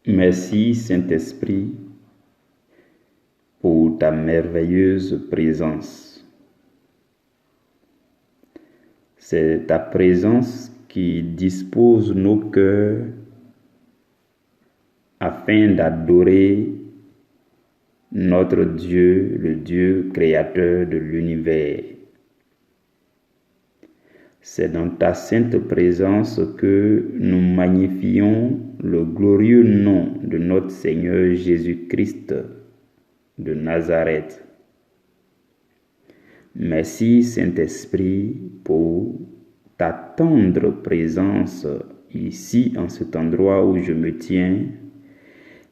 Merci Saint-Esprit pour ta merveilleuse présence. C'est ta présence qui dispose nos cœurs afin d'adorer notre Dieu, le Dieu créateur de l'univers. C'est dans ta sainte présence que nous magnifions le glorieux nom de notre Seigneur Jésus-Christ de Nazareth. Merci Saint-Esprit pour ta tendre présence ici en cet endroit où je me tiens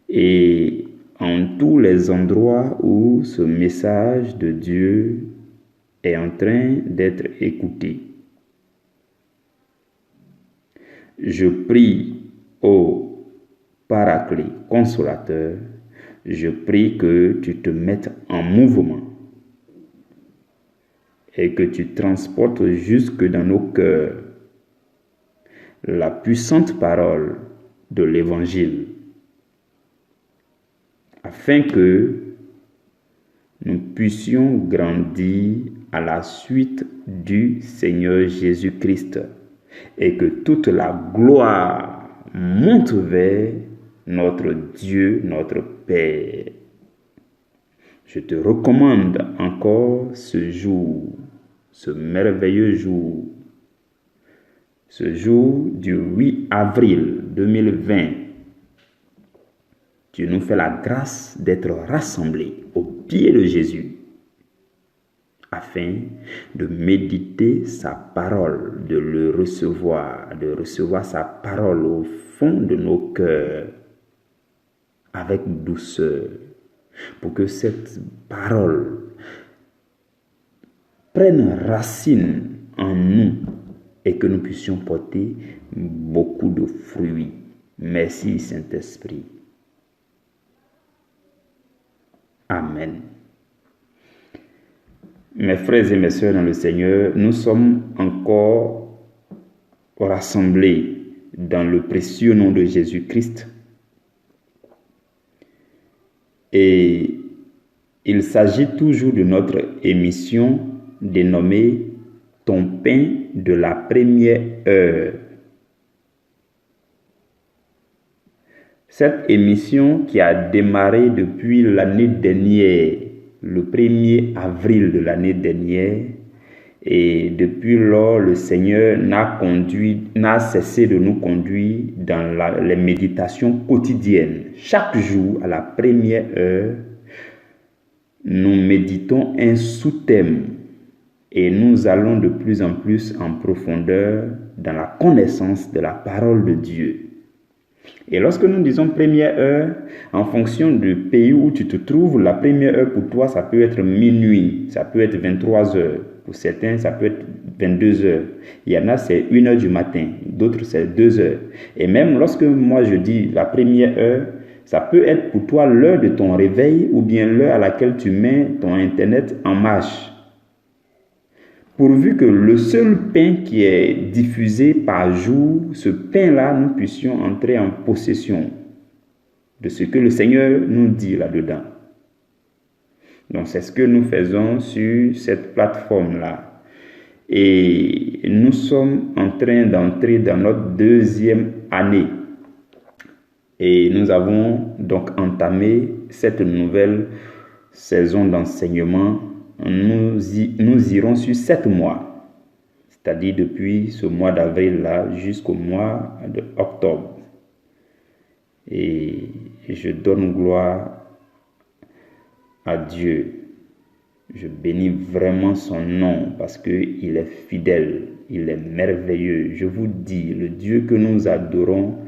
et en tous les endroits où ce message de Dieu est en train d'être écouté. Je prie au Paraclet consolateur, je prie que tu te mettes en mouvement et que tu transportes jusque dans nos cœurs la puissante parole de l'Évangile, afin que nous puissions grandir à la suite du Seigneur Jésus-Christ et que toute la gloire monte vers notre Dieu, notre Père. Je te recommande encore ce jour, ce merveilleux jour, ce jour du 8 avril 2020. Tu nous fais la grâce d'être rassemblés au pied de Jésus afin de méditer sa parole, de le recevoir, de recevoir sa parole au fond de nos cœurs avec douceur, pour que cette parole prenne racine en nous et que nous puissions porter beaucoup de fruits. Merci Saint-Esprit. Amen. Mes frères et mes sœurs dans le Seigneur, nous sommes encore rassemblés dans le précieux nom de Jésus-Christ. Et il s'agit toujours de notre émission dénommée « Ton pain de la première heure ». Cette émission qui a démarré depuis l'année dernière, le 1er avril de l'année dernière, et depuis lors, le Seigneur n'a cessé de nous conduire dans les méditations quotidiennes. Chaque jour, à la première heure, nous méditons un sous-thème et nous allons de plus en plus en profondeur dans la connaissance de la parole de Dieu. Et lorsque nous disons première heure, en fonction du pays où tu te trouves, la première heure pour toi, ça peut être minuit, ça peut être 23 heures. Pour certains, ça peut être 22 heures. Il y en a, c'est 1 heure du matin. D'autres, c'est 2 heures. Et même lorsque moi, je dis la première heure, ça peut être pour toi l'heure de ton réveil ou bien l'heure à laquelle tu mets ton Internet en marche. Pourvu que le seul pain qui est diffusé par jour, ce pain-là, nous puissions entrer en possession de ce que le Seigneur nous dit là-dedans. Donc, c'est ce que nous faisons sur cette plateforme-là. Et nous sommes en train d'entrer dans notre 2e année. Et nous avons donc entamé cette nouvelle saison d'enseignement. Nous irons sur 7 mois, c'est-à-dire depuis ce mois d'avril-là jusqu'au mois d'octobre. Et je donne gloire à Dieu. Je bénis vraiment son nom parce qu'il est fidèle, il est merveilleux. Je vous dis, le Dieu que nous adorons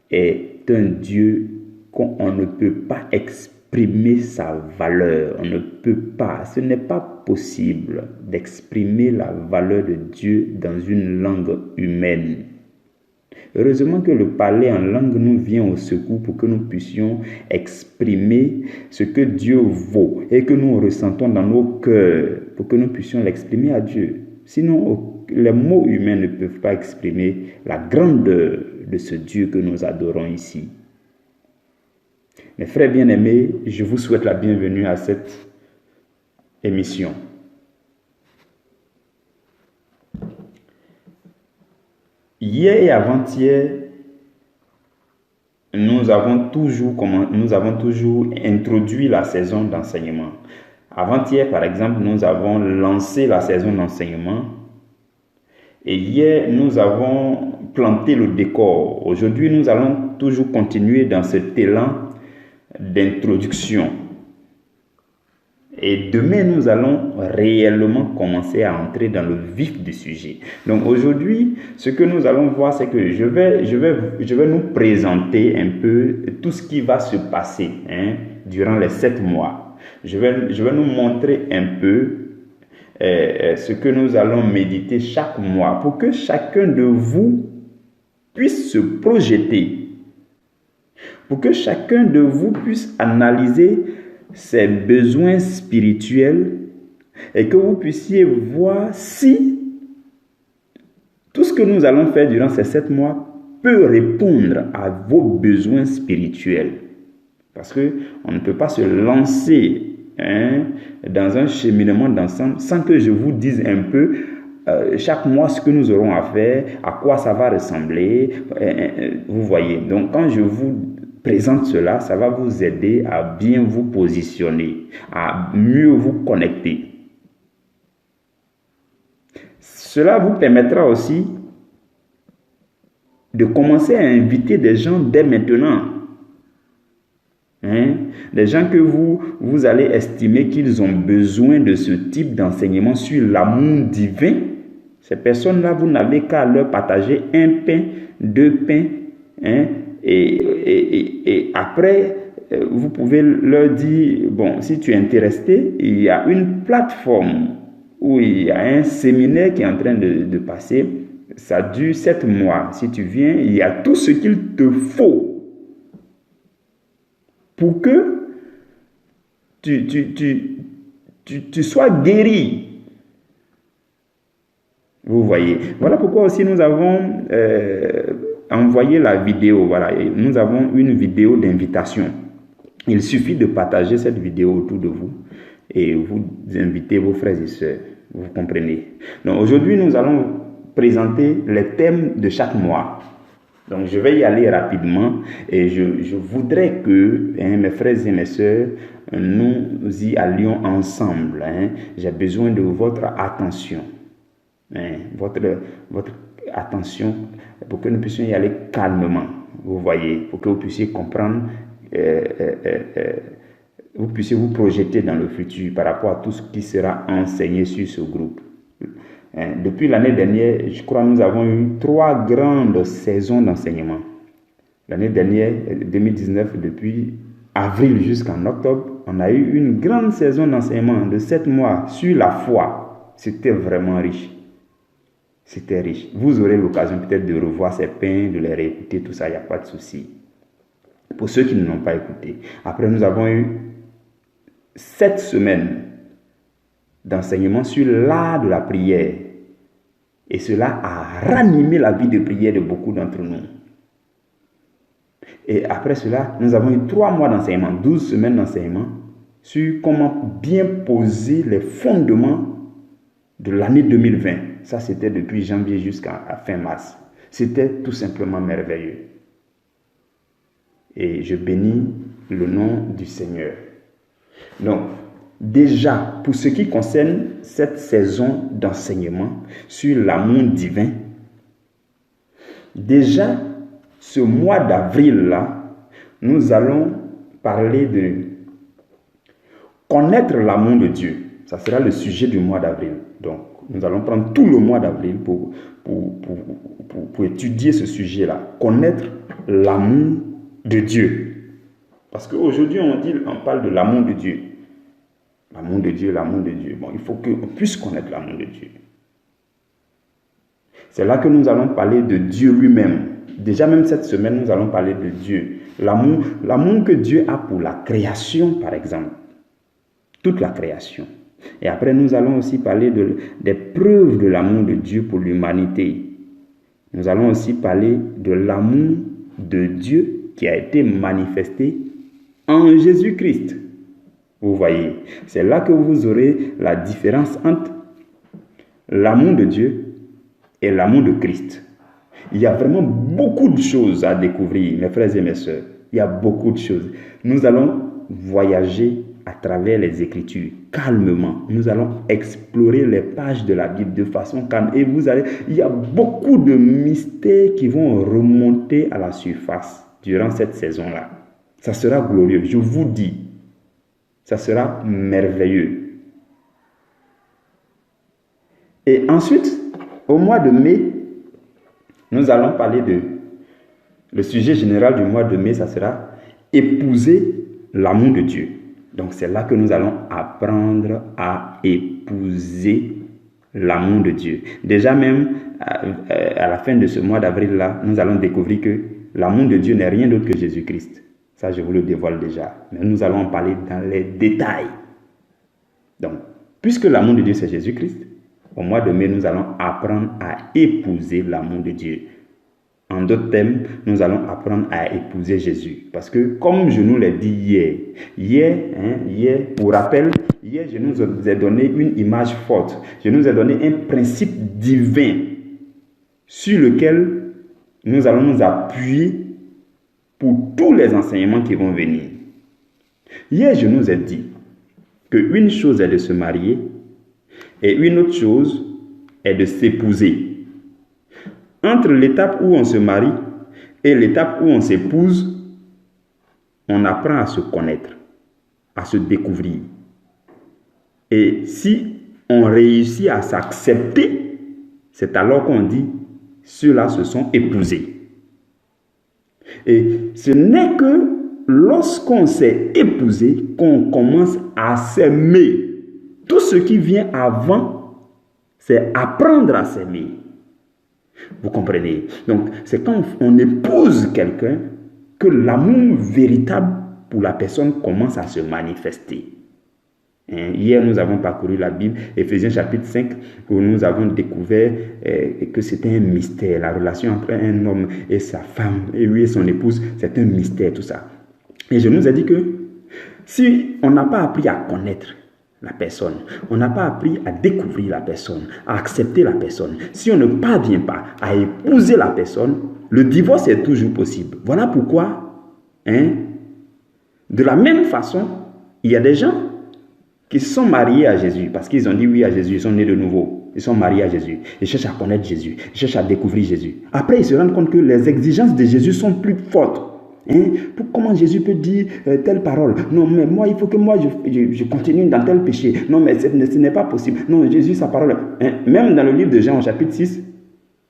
est un Dieu qu'on ne peut pas exprimer sa valeur. On ne peut pas, ce n'est pas possible d'exprimer la valeur de Dieu dans une langue humaine. Heureusement que le parler en langue nous vient au secours pour que nous puissions exprimer ce que Dieu vaut et que nous ressentons dans nos cœurs pour que nous puissions l'exprimer à Dieu. Sinon, les mots humains ne peuvent pas exprimer la grandeur de ce Dieu que nous adorons ici. Mes frères bien-aimés, je vous souhaite la bienvenue à cette émission. Hier et avant-hier, nous avons toujours introduit la saison d'enseignement. Avant-hier, par exemple, nous avons lancé la saison d'enseignement. Et hier, nous avons planté le décor. Aujourd'hui, nous allons toujours continuer dans cet élan d'introduction. Et demain, nous allons réellement commencer à entrer dans le vif du sujet. Donc aujourd'hui, ce que nous allons voir, c'est que je vais nous présenter un peu tout ce qui va se passer durant les 7 mois. Je vais nous montrer un peu ce que nous allons méditer chaque mois pour que chacun de vous puisse se projeter, pour que chacun de vous puisse analyser ses besoins spirituels et que vous puissiez voir si tout ce que nous allons faire durant ces 7 mois peut répondre à vos besoins spirituels. Parce qu'on ne peut pas se lancer dans un cheminement d'ensemble sans que je vous dise un peu chaque mois ce que nous aurons à faire, à quoi ça va ressembler. Vous voyez, donc quand je vous présente cela, ça va vous aider à bien vous positionner, à mieux vous connecter. Cela vous permettra aussi de commencer à inviter des gens dès maintenant. Des gens que vous allez estimer qu'ils ont besoin de ce type d'enseignement sur l'amour divin. Ces personnes-là, vous n'avez qu'à leur partager un pain, 2 pains, et après, vous pouvez leur dire, bon, si tu es intéressé, il y a une plateforme où il y a un séminaire qui est en train de passer. Ça dure 7 mois. Si tu viens, il y a tout ce qu'il te faut pour que tu sois guéri. Vous voyez. Voilà pourquoi aussi nous avons envoyé la vidéo. Voilà, nous avons une vidéo d'invitation. Il suffit de partager cette vidéo autour de vous et vous invitez vos frères et sœurs. Vous comprenez. Donc aujourd'hui, nous allons présenter les thèmes de chaque mois. Donc je vais y aller rapidement et je voudrais que mes frères et mes sœurs, nous y allions ensemble. J'ai besoin de votre attention. Votre attention pour que nous puissions y aller calmement. Vous voyez, pour que vous puissiez comprendre, vous puissiez vous projeter dans le futur par rapport à tout ce qui sera enseigné sur ce groupe. Depuis l'année dernière, je crois que nous avons eu 3 grandes saisons d'enseignement. L'année dernière, 2019, depuis avril jusqu'en octobre, on a eu une grande saison d'enseignement de 7 mois sur la foi. C'était vraiment riche. C'était riche. Vous aurez l'occasion peut-être de revoir ces pains, de les réécouter, tout ça, il n'y a pas de souci. Pour ceux qui ne l'ont pas écouté. Après, nous avons eu 7 semaines d'enseignement sur l'art de la prière. Et cela a ranimé la vie de prière de beaucoup d'entre nous. Et après cela, nous avons eu 3 mois d'enseignement, 12 semaines d'enseignement sur comment bien poser les fondements de l'année 2020. Ça, c'était depuis janvier jusqu'à fin mars. C'était tout simplement merveilleux. Et je bénis le nom du Seigneur. Donc, déjà, pour ce qui concerne cette saison d'enseignement sur l'amour divin, déjà, ce mois d'avril-là, nous allons parler de connaître l'amour de Dieu. Ça sera le sujet du mois d'avril. Donc, nous allons prendre tout le mois d'avril pour étudier ce sujet-là. Connaître l'amour de Dieu. Parce qu'aujourd'hui, on parle de l'amour de Dieu. L'amour de Dieu, l'amour de Dieu. Bon, il faut qu'on puisse connaître l'amour de Dieu. C'est là que nous allons parler de Dieu lui-même. Déjà, même cette semaine, nous allons parler de Dieu. L'amour que Dieu a pour la création, par exemple. Toute la création. Et après, nous allons aussi parler des preuves de l'amour de Dieu pour l'humanité. Nous allons aussi parler de l'amour de Dieu qui a été manifesté en Jésus-Christ. Vous voyez, c'est là que vous aurez la différence entre l'amour de Dieu et l'amour de Christ. Il y a vraiment beaucoup de choses à découvrir, mes frères et mes sœurs. Il y a beaucoup de choses. Nous allons voyager à travers les Écritures, calmement. Nous allons explorer les pages de la Bible de façon calme. Et il y a beaucoup de mystères qui vont remonter à la surface durant cette saison-là. Ça sera glorieux, je vous dis. Ça sera merveilleux. Et ensuite, au mois de mai, nous allons parler le sujet général du mois de mai, ça sera épouser l'amour de Dieu. Donc c'est là que nous allons apprendre à épouser l'amour de Dieu. Déjà même, à la fin de ce mois d'avril-là, nous allons découvrir que l'amour de Dieu n'est rien d'autre que Jésus-Christ. Ça, je vous le dévoile déjà. Mais nous allons en parler dans les détails. Donc, puisque l'amour de Dieu, c'est Jésus-Christ, au mois de mai, nous allons apprendre à épouser l'amour de Dieu. En d'autres termes, nous allons apprendre à épouser Jésus. Parce que, comme je nous l'ai dit hier, pour rappel, hier, je nous ai donné une image forte. Je nous ai donné un principe divin sur lequel nous allons nous appuyer pour tous les enseignements qui vont venir. Hier, je nous ai dit qu'une chose est de se marier et une autre chose est de s'épouser. Entre l'étape où on se marie et l'étape où on s'épouse, on apprend à se connaître, à se découvrir. Et si on réussit à s'accepter, c'est alors qu'on dit « ceux-là se sont épousés ». Et ce n'est que lorsqu'on s'est épousé qu'on commence à s'aimer. Tout ce qui vient avant, c'est apprendre à s'aimer. Vous comprenez? Donc, c'est quand on épouse quelqu'un que l'amour véritable pour la personne commence à se manifester. Hier, nous avons parcouru la Bible, Éphésiens chapitre 5, où nous avons découvert que c'était un mystère. La relation entre un homme et sa femme, et lui et son épouse, c'est un mystère, tout ça. Et je nous ai dit que si on n'a pas appris à connaître la personne, on n'a pas appris à découvrir la personne, à accepter la personne, si on ne parvient pas à épouser la personne, le divorce est toujours possible. Voilà pourquoi, de la même façon, il y a des gens qui sont mariés à Jésus, parce qu'ils ont dit oui à Jésus, ils sont nés de nouveau, ils sont mariés à Jésus, ils cherchent à connaître Jésus, ils cherchent à découvrir Jésus. Après, ils se rendent compte que les exigences de Jésus sont plus fortes. Comment Jésus peut dire telle parole? Non, mais moi, il faut que moi, je continue dans tel péché. Non, mais ce n'est pas possible. Non, Jésus, sa parole. Même dans le livre de Jean, au chapitre 6,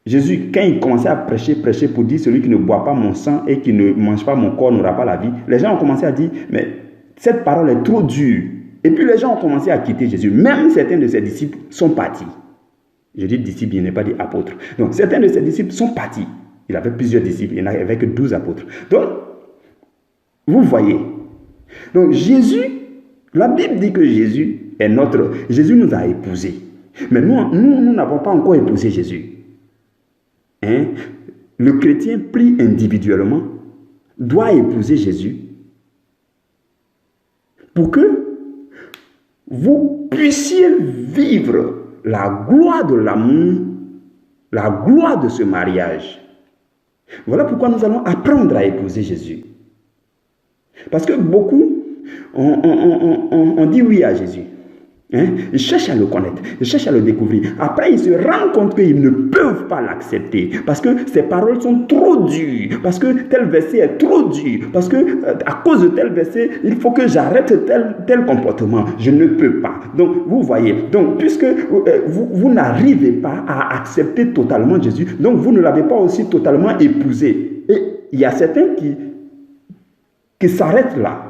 Jésus, quand il commençait à prêcher pour dire celui qui ne boit pas mon sang et qui ne mange pas mon corps n'aura pas la vie, les gens ont commencé à dire, mais cette parole est trop dure. Et puis les gens ont commencé à quitter Jésus. Même certains de ses disciples sont partis. Je dis disciples, il n'est pas dit apôtres. Donc certains de ses disciples sont partis. Il avait plusieurs disciples, il n'avait que 12 apôtres. Donc, vous voyez. Donc Jésus, la Bible dit que Jésus est notre... Jésus nous a épousés. Mais nous n'avons pas encore épousé Jésus. Le chrétien pris individuellement doit épouser Jésus pour que vous puissiez vivre la gloire de l'amour, la gloire de ce mariage. Voilà pourquoi nous allons apprendre à épouser Jésus. Parce que beaucoup, on dit oui à Jésus. Ils cherchent à le connaître, ils cherchent à le découvrir. Après, ils se rendent compte qu'ils ne peuvent pas l'accepter. Parce que ces paroles sont trop dures. Parce que tel verset est trop dur. Parce que à cause de tel verset, il faut que j'arrête tel comportement. Je ne peux pas. Donc, vous voyez. Donc, puisque vous n'arrivez pas à accepter totalement Jésus, donc vous ne l'avez pas aussi totalement épousé. Et il y a certains qui s'arrêtent là.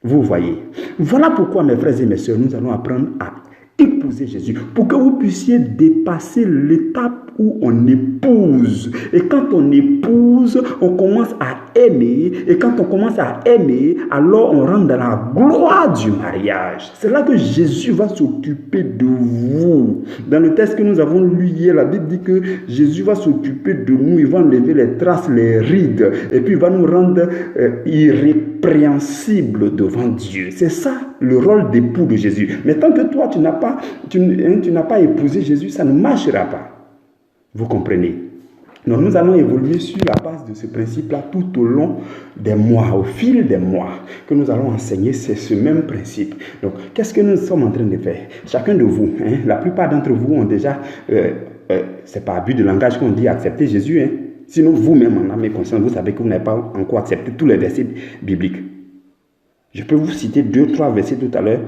Vous voyez. Voilà pourquoi, mes frères et mes sœurs, nous allons apprendre à épouser Jésus. Pour que vous puissiez dépasser l'étape où on épouse. Et quand on épouse, on commence à aimer. Et quand on commence à aimer, alors on rentre dans la gloire du mariage. C'est là que Jésus va s'occuper de vous. Dans le texte que nous avons lu hier, la Bible dit que Jésus va s'occuper de nous. Il va enlever les traces, les rides. Et puis il va nous rendre irrépréhensibles devant Dieu. C'est ça le rôle d'époux de Jésus. Mais tant que toi, tu n'as pas épousé Jésus, ça ne marchera pas. Vous comprenez? Donc nous allons évoluer sur la base de ce principe-là tout au long des mois, au fil des mois, que nous allons enseigner, c'est ce même principe. Donc, qu'est-ce que nous sommes en train de faire? Chacun de vous, la plupart d'entre vous ont déjà, c'est par abus de langage qu'on dit accepter Jésus. Sinon, vous-même, en âme et conscience, vous savez que vous n'avez pas encore accepté tous les versets bibliques. Je peux vous citer 2-3 versets tout à l'heure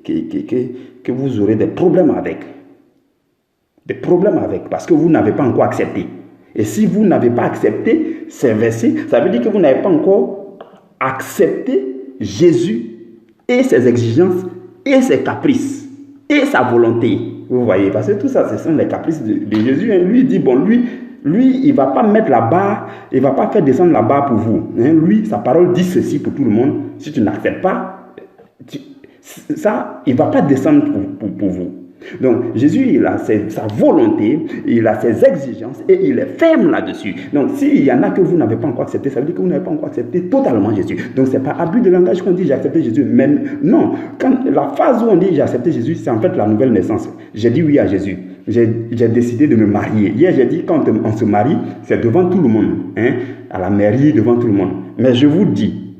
que vous aurez des problèmes avec. Des problèmes avec, parce que vous n'avez pas encore accepté. Et si vous n'avez pas accepté ces versets, ça veut dire que vous n'avez pas encore accepté Jésus et ses exigences et ses caprices et sa volonté. Vous voyez, parce que tout ça, ce sont les caprices de Jésus. Lui, il dit, bon, lui, il ne va pas mettre la barre, il ne va pas faire descendre la barre pour vous. Lui, sa parole dit ceci pour tout le monde. Si tu n'acceptes pas, ça, il ne va pas descendre pour vous. Donc, Jésus, il a sa volonté, il a ses exigences et il est ferme là-dessus. Donc, s'il y en a que vous n'avez pas encore accepté, ça veut dire que vous n'avez pas encore accepté totalement Jésus. Donc, ce n'est pas abus de langage qu'on dit j'ai accepté Jésus. Mais non, quand la phase où on dit j'ai accepté Jésus, c'est en fait la nouvelle naissance. J'ai dit oui à Jésus. J'ai décidé de me marier. Hier, j'ai dit quand on se marie, c'est devant tout le monde. À la mairie, devant tout le monde. Mais je vous dis,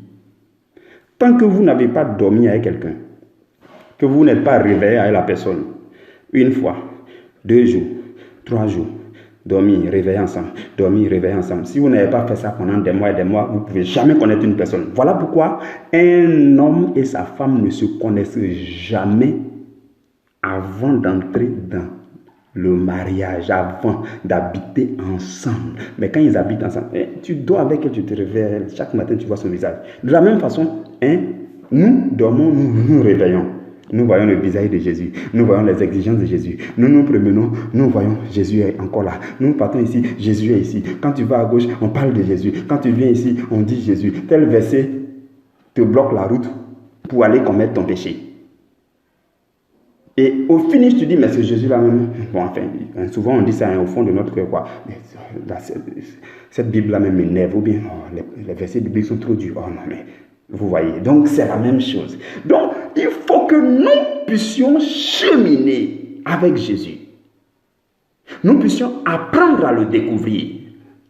tant que vous n'avez pas dormi avec quelqu'un, que vous n'êtes pas réveillé avec la personne, une fois, 2 jours, 3 jours, dormir, réveiller ensemble, dormir, réveiller ensemble. Si vous n'avez pas fait ça pendant des mois et des mois, vous ne pouvez jamais connaître une personne. Voilà pourquoi un homme et sa femme ne se connaissent jamais avant d'entrer dans le mariage, avant d'habiter ensemble. Mais quand ils habitent ensemble, tu dors avec elle, tu te réveilles, chaque matin tu vois son visage. De la même façon, nous dormons, nous nous réveillons. Nous voyons le visage de Jésus. Nous voyons les exigences de Jésus. Nous nous promenons, nous voyons Jésus est encore là. Nous partons ici, Jésus est ici. Quand tu vas à gauche, on parle de Jésus. Quand tu viens ici, on dit Jésus. Tel verset te bloque la route pour aller commettre ton péché. Et au finish, tu dis, mais c'est Jésus-là même. Bon, enfin, souvent on dit ça au fond de notre cœur, quoi. Mais cette Bible-là même m'énerve. Ou bien, les versets bibliques sont trop durs. Oh non, mais... Vous voyez, donc c'est la même chose. Donc, il faut que nous puissions cheminer avec Jésus. Nous puissions apprendre à le découvrir,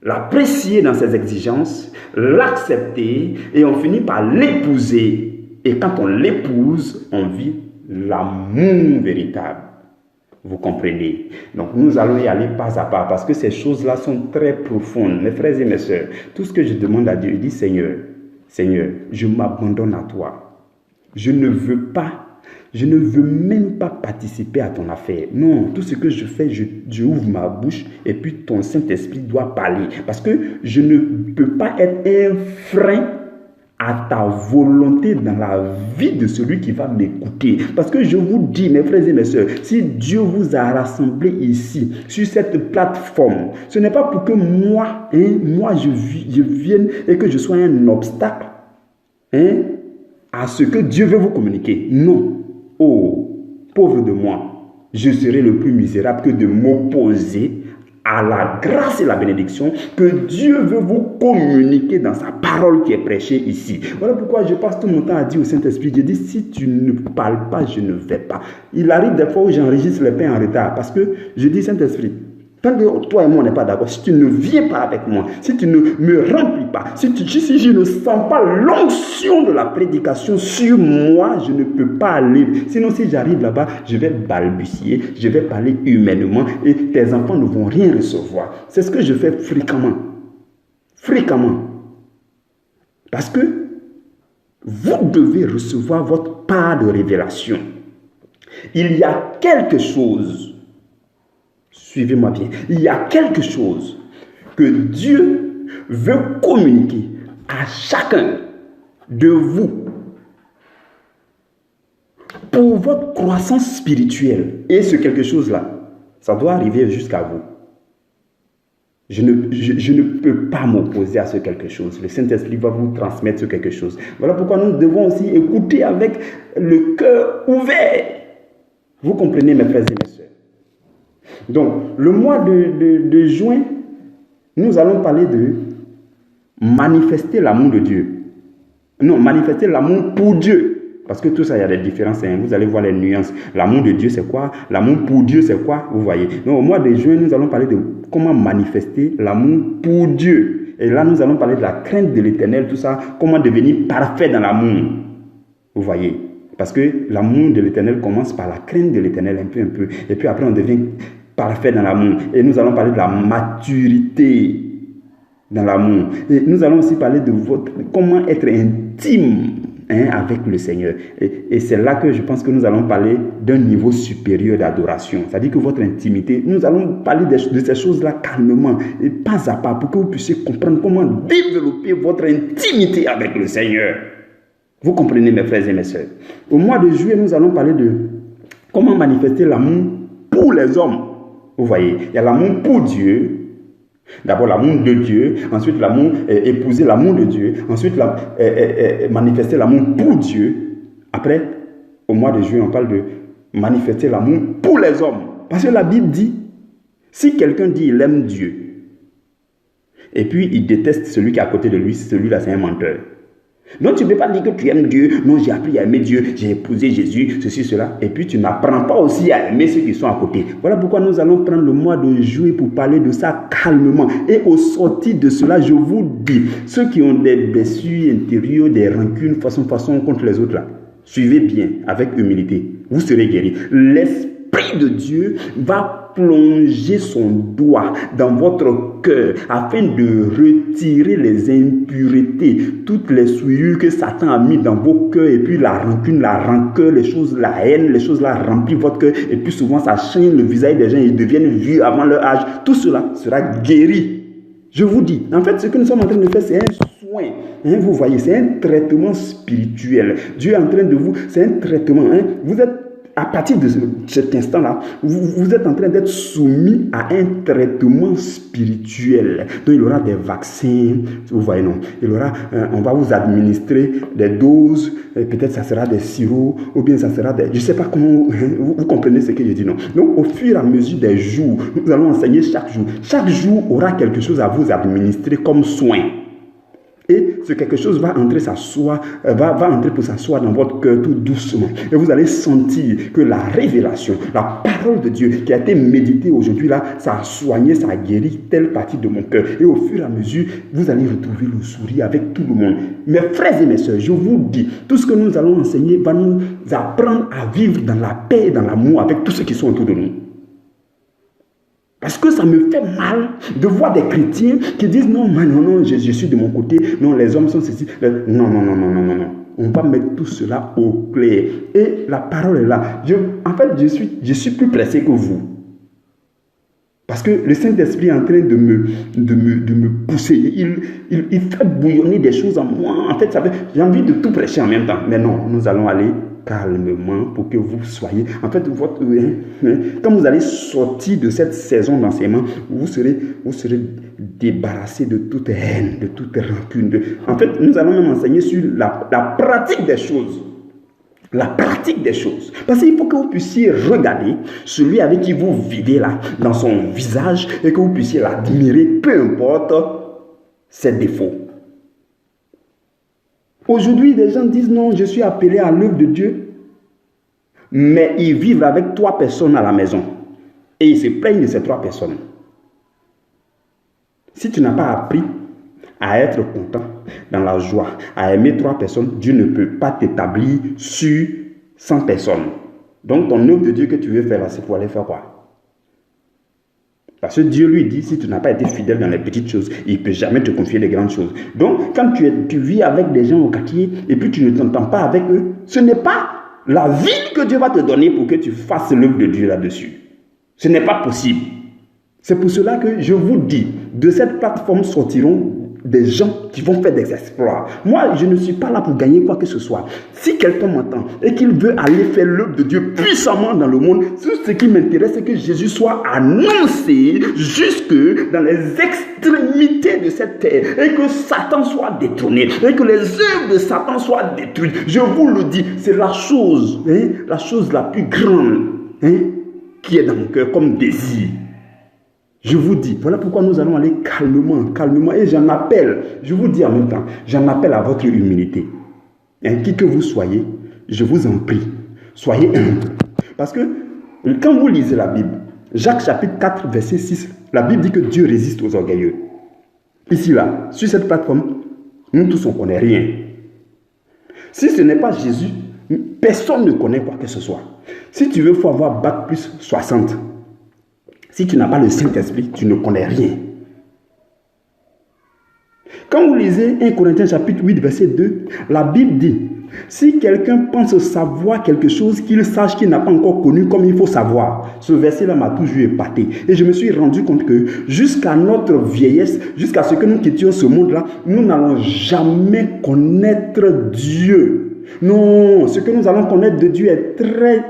l'apprécier dans ses exigences, l'accepter et on finit par l'épouser. Et quand on l'épouse, on vit l'amour véritable. Vous comprenez? Donc nous allons y aller pas à pas parce que ces choses-là sont très profondes. Mes frères et mes sœurs, tout ce que je demande à Dieu, il dit Seigneur, je m'abandonne à toi. Je ne veux même pas participer à ton affaire. Non, tout ce que je fais, je ouvre ma bouche et puis ton Saint-Esprit doit parler. Parce que je ne peux pas être un frein à ta volonté dans la vie de celui qui va m'écouter. Parce que je vous dis, mes frères et mes sœurs, si Dieu vous a rassemblés ici, sur cette plateforme, ce n'est pas pour que moi je vienne et que je sois un obstacle à ce que Dieu veut vous communiquer. Non. Oh, pauvre de moi, je serai le plus misérable que de m'opposer à la grâce et la bénédiction que Dieu veut vous communiquer dans sa parole qui est prêchée ici. Voilà pourquoi je passe tout mon temps à dire au Saint-Esprit, je dis, si tu ne parles pas, je ne vais pas. Il arrive des fois où j'enregistre les pains en retard parce que je dis, Saint-Esprit, tant que toi et moi on n'est pas d'accord, si tu ne viens pas avec moi, si tu ne me remplis pas, si je ne sens pas l'onction de la prédication sur moi, je ne peux pas aller. Sinon, si j'arrive là-bas, je vais balbutier, je vais parler humainement et tes enfants ne vont rien recevoir. C'est ce que je fais fréquemment. Fréquemment. Parce que vous devez recevoir votre part de révélation. Il y a quelque chose. Suivez-moi bien. Il y a quelque chose que Dieu veut communiquer à chacun de vous pour votre croissance spirituelle. Et ce quelque chose-là, ça doit arriver jusqu'à vous. Je ne peux pas m'opposer à ce quelque chose. Le Saint-Esprit va vous transmettre ce quelque chose. Voilà pourquoi nous devons aussi écouter avec le cœur ouvert. Vous comprenez, mes frères et mes sœurs? Donc, le mois de juin, nous allons parler de manifester l'amour de Dieu. Non, manifester l'amour pour Dieu. Parce que tout ça, il y a des différences. Hein. Vous allez voir les nuances. L'amour de Dieu, c'est quoi? L'amour pour Dieu, c'est quoi? Vous voyez. Donc, au mois de juin, nous allons parler de comment manifester l'amour pour Dieu. Et là, nous allons parler de la crainte de l'Éternel, tout ça. Comment devenir parfait dans l'amour. Vous voyez. Parce que l'amour de l'Éternel commence par la crainte de l'Éternel, un peu. Et puis après, on devient parfait dans l'amour. Et nous allons parler de la maturité dans l'amour. Et nous allons aussi parler de comment être intime avec le Seigneur. Et c'est là que je pense que nous allons parler d'un niveau supérieur d'adoration. C'est-à-dire que votre intimité, nous allons parler de ces choses-là calmement et pas à pas pour que vous puissiez comprendre comment développer votre intimité avec le Seigneur. Vous comprenez, mes frères et mes sœurs. Au mois de juillet, nous allons parler de comment manifester l'amour pour les hommes. Vous voyez, il y a l'amour pour Dieu. D'abord l'amour de Dieu, ensuite l'amour, épouser l'amour de Dieu, ensuite manifester l'amour pour Dieu. Après, au mois de juillet, on parle de manifester l'amour pour les hommes. Parce que la Bible dit, si quelqu'un dit il aime Dieu, et puis il déteste celui qui est à côté de lui, celui-là c'est un menteur. Donc tu ne peux pas dire que tu aimes Dieu. Non, j'ai appris à aimer Dieu, j'ai épousé Jésus, ceci, cela. Et puis tu n'apprends pas aussi à aimer ceux qui sont à côté. Voilà pourquoi nous allons prendre le mois de juillet pour parler de ça calmement. Et au sortir de cela, je vous dis, ceux qui ont des blessures intérieures, des rancunes, façon contre les autres, là, suivez bien, avec humilité. Vous serez guéris. L'Esprit de Dieu va plonger son doigt dans votre cœur afin de retirer les impuretés, toutes les souillures que Satan a mis dans vos cœurs, et puis la rancune, la rancœur, les choses, la haine, les choses là remplissent votre cœur, et puis souvent ça change le visage des gens, ils deviennent vieux avant leur âge. Tout cela sera guéri. Je vous dis, en fait, ce que nous sommes en train de faire, c'est un soin. Vous voyez, c'est un traitement spirituel. Dieu est en train de vous, c'est un traitement. Vous êtes à partir de cet instant-là, vous êtes en train d'être soumis à un traitement spirituel. Donc, il y aura des vaccins, vous voyez, non. On va vous administrer des doses, peut-être ça sera des sirops, ou bien ça sera des... Je ne sais pas comment vous comprenez ce que je dis, non. Donc, au fur et à mesure des jours, nous allons enseigner chaque jour. Chaque jour aura quelque chose à vous administrer comme soin. Et ce quelque chose va entrer va entrer pour s'asseoir dans votre cœur tout doucement. Et vous allez sentir que la révélation, la parole de Dieu qui a été méditée aujourd'hui là, ça a soigné, ça a guéri telle partie de mon cœur. Et au fur et à mesure, vous allez retrouver le sourire avec tout le monde. Mes frères et mes sœurs, je vous dis, tout ce que nous allons enseigner va nous apprendre à vivre dans la paix et dans l'amour avec tous ceux qui sont autour de nous. Parce que ça me fait mal de voir des chrétiens qui disent non, je suis de mon côté, non, les hommes sont ceci. Non. On va mettre tout cela au clair. Et la parole est là. En fait, je suis plus pressé que vous. Parce que le Saint-Esprit est en train de me pousser. Il fait bouillonner des choses en moi. En fait, j'ai envie de tout prêcher en même temps. Mais non, nous allons aller calmement pour que vous soyez... En fait, quand vous allez sortir de cette saison d'enseignement, vous serez débarrassé de toute haine, de toute rancune. En fait, nous allons même enseigner sur la pratique des choses. La pratique des choses. Parce qu'il faut que vous puissiez regarder celui avec qui vous vivez là, dans son visage, et que vous puissiez l'admirer, peu importe ses défauts. Aujourd'hui, des gens disent non, je suis appelé à l'œuvre de Dieu, mais ils vivent avec 3 personnes à la maison et ils se plaignent de ces 3 personnes. Si tu n'as pas appris à être content, dans la joie, à aimer 3 personnes, Dieu ne peut pas t'établir sur 100 personnes. Donc ton œuvre de Dieu que tu veux faire là, c'est pour aller faire quoi? Parce que Dieu lui dit, si tu n'as pas été fidèle dans les petites choses, il ne peut jamais te confier les grandes choses. Donc, quand tu vis avec des gens au quartier et puis tu ne t'entends pas avec eux, ce n'est pas la ville que Dieu va te donner pour que tu fasses l'œuvre de Dieu là-dessus. Ce n'est pas possible. C'est pour cela que je vous dis, de cette plateforme sortiront des gens qui vont faire des exploits. Moi, je ne suis pas là pour gagner quoi que ce soit. Si quelqu'un m'entend et qu'il veut aller faire l'œuvre de Dieu puissamment dans le monde, tout ce qui m'intéresse, c'est que Jésus soit annoncé jusque dans les extrémités de cette terre et que Satan soit détrôné et que les œuvres de Satan soient détruites. Je vous le dis, c'est la chose la plus grande qui est dans mon cœur comme désir. Je vous dis, voilà pourquoi nous allons aller calmement, et j'en appelle, je vous dis en même temps, j'en appelle à votre humilité. Qui que vous soyez, je vous en prie, soyez humble. Parce que quand vous lisez la Bible, Jacques chapitre 4, verset 6, la Bible dit que Dieu résiste aux orgueilleux. Ici, là, sur cette plateforme, nous tous, on ne connaît rien. Si ce n'est pas Jésus, personne ne connaît quoi que ce soit. Si tu veux, il faut avoir bac plus 60. Si tu n'as pas le Saint-Esprit, tu ne connais rien. Quand vous lisez 1 Corinthiens chapitre 8, verset 2, la Bible dit, si quelqu'un pense savoir quelque chose, qu'il sache qu'il n'a pas encore connu comme il faut savoir. Ce verset-là m'a toujours épaté. Et je me suis rendu compte que jusqu'à notre vieillesse, jusqu'à ce que nous quittions ce monde-là, nous n'allons jamais connaître Dieu. Non, ce que nous allons connaître de Dieu est très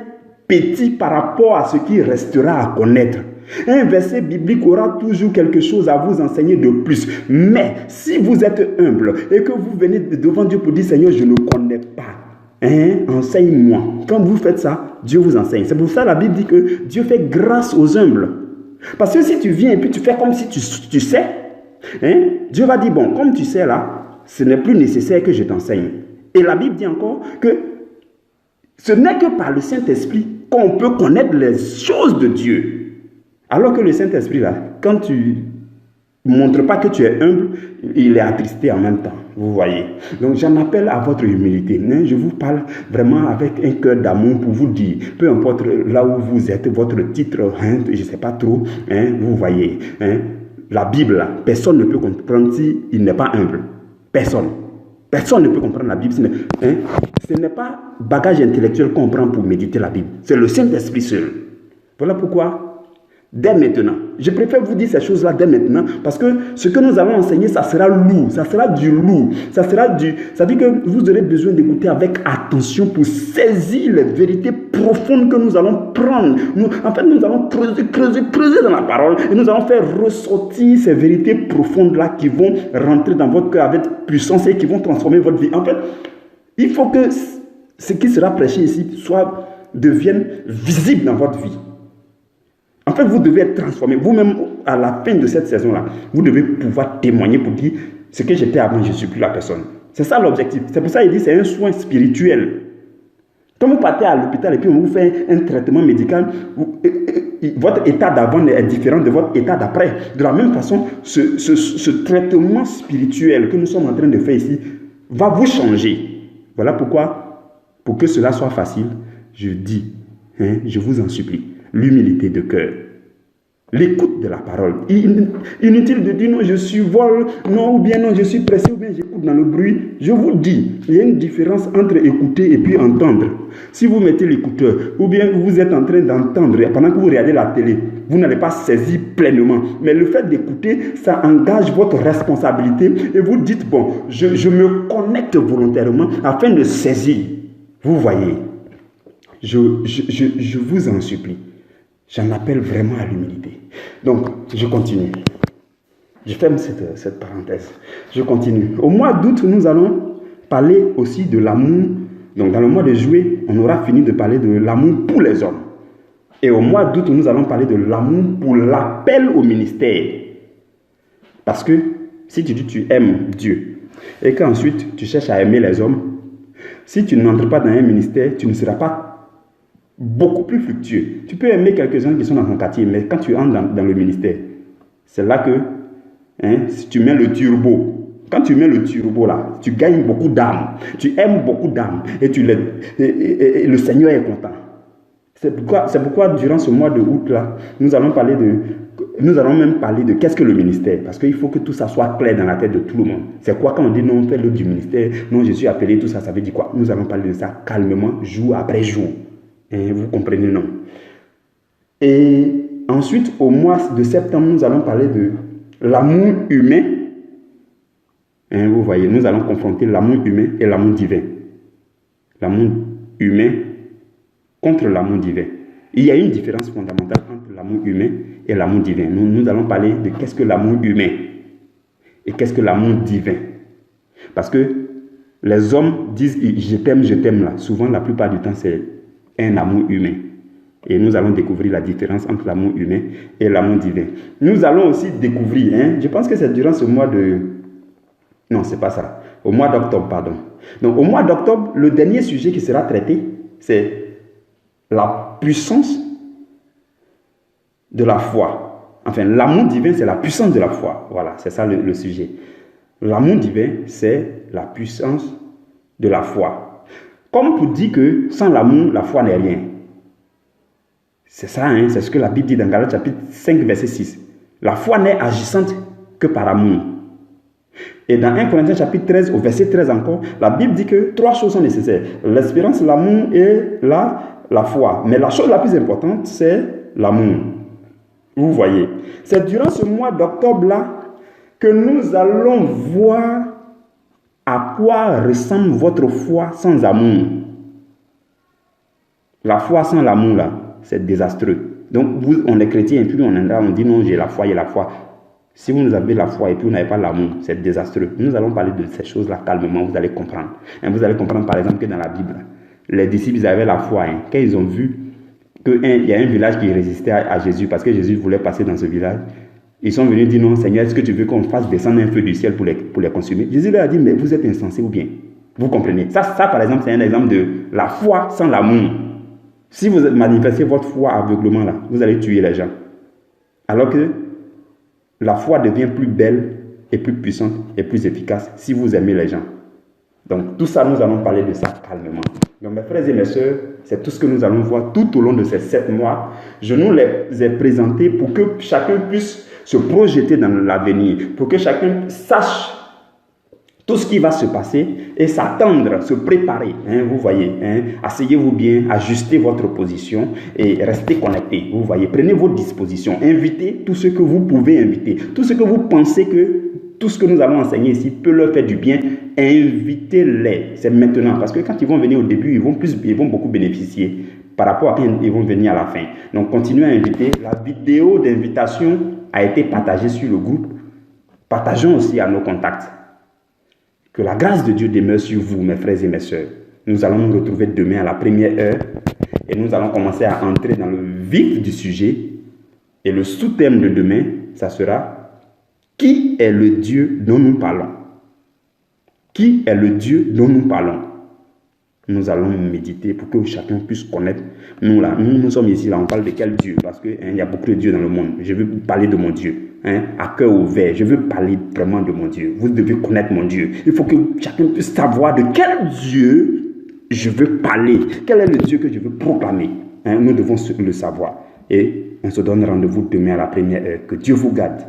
petit par rapport à ce qui restera à connaître. Un verset biblique aura toujours quelque chose à vous enseigner de plus. Mais si vous êtes humble et que vous venez devant Dieu pour dire, Seigneur, je ne connais pas, enseigne-moi. Quand vous faites ça, Dieu vous enseigne. C'est pour ça que la Bible dit que Dieu fait grâce aux humbles. Parce que si tu viens et puis tu fais comme si tu sais, Dieu va dire, bon, comme tu sais là, ce n'est plus nécessaire que je t'enseigne. Et la Bible dit encore que ce n'est que par le Saint-Esprit qu'on peut connaître les choses de Dieu. Alors que le Saint-Esprit, là, quand tu ne montres pas que tu es humble, il est attristé en même temps. Vous voyez. Donc, j'en appelle à votre humilité. Je vous parle vraiment avec un cœur d'amour pour vous dire, peu importe là où vous êtes, votre titre, je ne sais pas trop, vous voyez. La Bible, là, personne ne peut comprendre s'il n'est pas humble. Personne. Personne ne peut comprendre la Bible. Ce n'est pas bagage intellectuel qu'on prend pour méditer la Bible. C'est le Saint-Esprit seul. Voilà pourquoi, dès maintenant, je préfère vous dire ces choses-là dès maintenant, parce que ce que nous allons enseigner, ça sera lourd, ça sera du lourd, ça veut dire que vous aurez besoin d'écouter avec attention pour saisir les vérités profondes que nous allons prendre. Nous allons creuser dans la parole, et nous allons faire ressortir ces vérités profondes-là qui vont rentrer dans votre cœur avec puissance et qui vont transformer votre vie. En fait, il faut que ce qui sera prêché ici devienne visible dans votre vie. En fait, vous devez être transformé. Vous-même, à la fin de cette saison-là, vous devez pouvoir témoigner pour dire ce que j'étais avant, je ne suis plus la personne. C'est ça l'objectif. C'est pour ça qu'il dit que c'est un soin spirituel. Quand vous partez à l'hôpital et puis on vous fait un traitement médical, votre état d'avant est différent de votre état d'après. De la même façon, ce traitement spirituel que nous sommes en train de faire ici va vous changer. Voilà pourquoi, pour que cela soit facile, je dis, je vous en supplie, l'humilité de cœur, l'écoute de la parole. Inutile de dire non, je suis vol, non, ou bien non, je suis pressé, ou bien j'écoute dans le bruit. Je vous dis, il y a une différence entre écouter et puis entendre. Si vous mettez l'écouteur, ou bien vous êtes en train d'entendre, pendant que vous regardez la télé, vous n'allez pas saisir pleinement. Mais le fait d'écouter, ça engage votre responsabilité et vous dites, bon, je me connecte volontairement afin de saisir. Vous voyez, je vous en supplie. J'en appelle vraiment à l'humilité. Donc, je continue. Je ferme cette parenthèse. Je continue. Au mois d'août, nous allons parler aussi de l'amour. Donc, dans le mois de juillet, on aura fini de parler de l'amour pour les hommes. Et au mois d'août, nous allons parler de l'amour pour l'appel au ministère. Parce que si tu dis que tu aimes Dieu et qu'ensuite tu cherches à aimer les hommes, si tu n'entres pas dans un ministère, tu ne seras pas beaucoup plus fluctueux. Tu peux aimer quelques-uns qui sont dans ton quartier, mais quand tu entres dans le ministère, c'est là que si tu mets le turbo, quand tu mets le turbo là, tu gagnes beaucoup d'âmes, tu aimes beaucoup d'âmes et le Seigneur est content. C'est pourquoi durant ce mois de août là, nous allons même parler de qu'est-ce que le ministère, parce qu'il faut que tout ça soit clair dans la tête de tout le monde. C'est quoi quand on dit non, on fait l'autre du ministère, non, je suis appelé, tout ça, ça veut dire quoi? Nous allons parler de ça calmement, jour après jour. Et vous comprenez, non? Et ensuite, au mois de septembre, nous allons parler de l'amour humain Vous voyez, nous allons confronter l'amour humain et l'amour divin. L'amour humain contre l'amour divin. Il y a une différence fondamentale entre l'amour humain et l'amour divin. Nous allons parler de qu'est-ce que l'amour humain et qu'est-ce que l'amour divin. Parce que les hommes disent je t'aime là. Souvent, la plupart du temps, c'est un amour humain. Et nous allons découvrir la différence entre l'amour humain et l'amour divin. Nous allons aussi découvrir, je pense que c'est durant ce mois de... Non, c'est pas ça. Au mois d'octobre, pardon. Donc, au mois d'octobre, le dernier sujet qui sera traité, c'est la puissance de la foi. Enfin, l'amour divin, c'est la puissance de la foi. Voilà, c'est ça le sujet. L'amour divin, c'est la puissance de la foi. Comme pour dire que sans l'amour, la foi n'est rien. C'est ça, c'est ce que la Bible dit dans Galates chapitre 5, verset 6. La foi n'est agissante que par amour. Et dans 1 Corinthiens chapitre 13, au verset 13 encore, la Bible dit que 3 choses sont nécessaires. L'espérance, l'amour et la foi. Mais la chose la plus importante, c'est l'amour. Vous voyez. C'est durant ce mois d'octobre-là que nous allons voir à quoi ressemble votre foi sans amour. La foi sans l'amour, là, c'est désastreux. Donc, on est chrétien et puis on dit non, j'ai la foi. Si vous avez la foi et puis vous n'avez pas l'amour, c'est désastreux. Nous allons parler de ces choses-là calmement, vous allez comprendre. Vous allez comprendre par exemple que dans la Bible, les disciples avaient la foi. Quand ils ont vu qu'il y a un village qui résistait à Jésus parce que Jésus voulait passer dans ce village, ils sont venus dire non, Seigneur, est-ce que tu veux qu'on fasse descendre un feu du ciel pour les consumer? Jésus leur a dit, mais vous êtes insensés ou bien? Vous comprenez? Ça par exemple, c'est un exemple de la foi sans l'amour. Si vous manifestez votre foi aveuglement là, vous allez tuer les gens. Alors que la foi devient plus belle et plus puissante et plus efficace si vous aimez les gens. Donc tout ça, nous allons parler de ça calmement. Donc mes frères et mes sœurs, c'est tout ce que nous allons voir tout au long de ces 7 mois. Je nous les ai présentés pour que chacun puisse se projeter dans l'avenir, pour que chacun sache tout ce qui va se passer et s'attendre, se préparer. Vous voyez, asseyez-vous bien, ajustez votre position et restez connectés. Vous voyez, prenez vos dispositions, invitez tout ce que vous pouvez inviter, tout ce que vous pensez que tout ce que nous allons enseigner ici peut leur faire du bien, invitez-les. C'est maintenant, parce que quand ils vont venir au début, ils vont beaucoup bénéficier par rapport à quand ils vont venir à la fin. Donc, continuez à inviter. La vidéo d'invitation a été partagée sur le groupe. Partageons aussi à nos contacts. Que la grâce de Dieu demeure sur vous, mes frères et mes sœurs. Nous allons nous retrouver demain à la première heure et nous allons commencer à entrer dans le vif du sujet. Et le sous-thème de demain, ça sera « Qui est le Dieu dont nous parlons ?» Qui est le Dieu dont nous parlons? Nous allons méditer pour que chacun puisse connaître. Nous sommes ici, là, on parle de quel Dieu? Parce qu'il y a beaucoup de dieux dans le monde. Je veux parler de mon Dieu. À cœur ouvert, je veux parler vraiment de mon Dieu. Vous devez connaître mon Dieu. Il faut que chacun puisse savoir de quel Dieu je veux parler. Quel est le Dieu que je veux proclamer? Nous devons le savoir. Et on se donne rendez-vous demain à la première heure. Que Dieu vous garde.